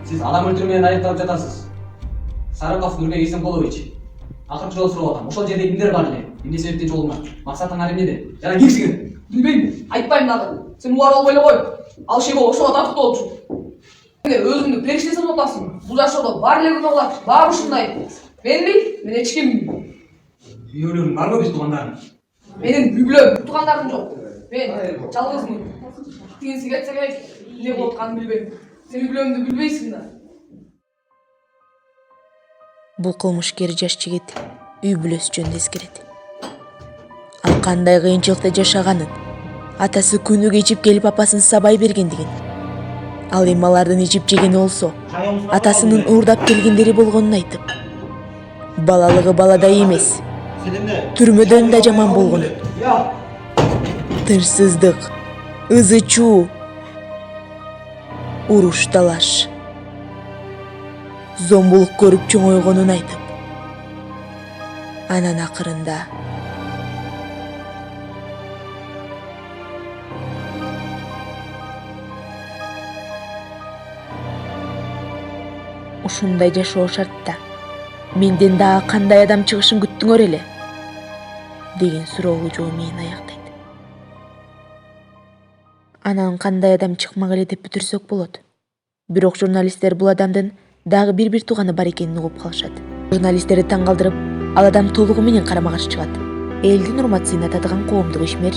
Сиз адам өлтүрүү менен айыпталып жатасыз. Сарыков Нурбек Исенкулович. Акыркы жолу сурап атам. Ошол жерде кимдер бар эле? Эмне себептен жолуңар? Максатыңар эмнеде? Жана кимсиңер? Билбейм. Айтпайм дагы. Сен убар болбой эле кой. Ал шего ошого тартып болчу. Сен өзүңдү периште санап атасың. Бул жашоодо бар эле күнөө кылат. Баары ушундай. Мен эч ким. Үйөлөрүң барбы биз туугандарың? Менин үй-бүлөм, туугандарым жок. Мен жалгызмын. Тигинси кетсе керек. Эмне болуп атканын билбейм. Сен үй-бүлөңдү билбейсиң да. Бул кылмышкер жаш жигит үй-бүлөсү жөнүндө эскерет. Ал кандай кыйынчылыкта жашаганын, атасы күнү кечип келип апасын сабай бергендигин, ал эми алардын ичип жегени болсо атасынын уурдап келгендери болгонун айтып, балалыгы баладай эмес, түрмөдөн да жаман болгонун, тынчсыздык, ызы-чуу, уруш талаш, зомбулук көрүп чоңойгонун айтып, анан акырында ушундай жашоо шартта менден дагы кандай адам чыгышын күттүңөр эле деген суроолу жоо менен аяктайт. Анан кандай адам чыкмак эле деп бүтүрсөк болот. Бирок журналисттер бул адамдын дагы бир тууганы бар экенин угуп калышат. Журналисттерди таң калтырып, ал адам толугу менен карама каршы чыгат. Элдин урматсына татыган коомдук ишмер,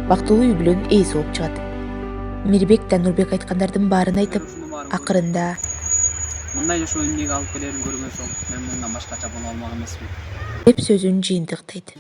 бактылуу үй бүлөнүн ээси болуп чыгат. Мирбек да Нурбек айткандардын баарын айтып, акырында мындай жашоо эмнеге алып келерин көргөн соң мен мындан башкача боло алмак эмесмин деп сөзүн жыйынтыктайт.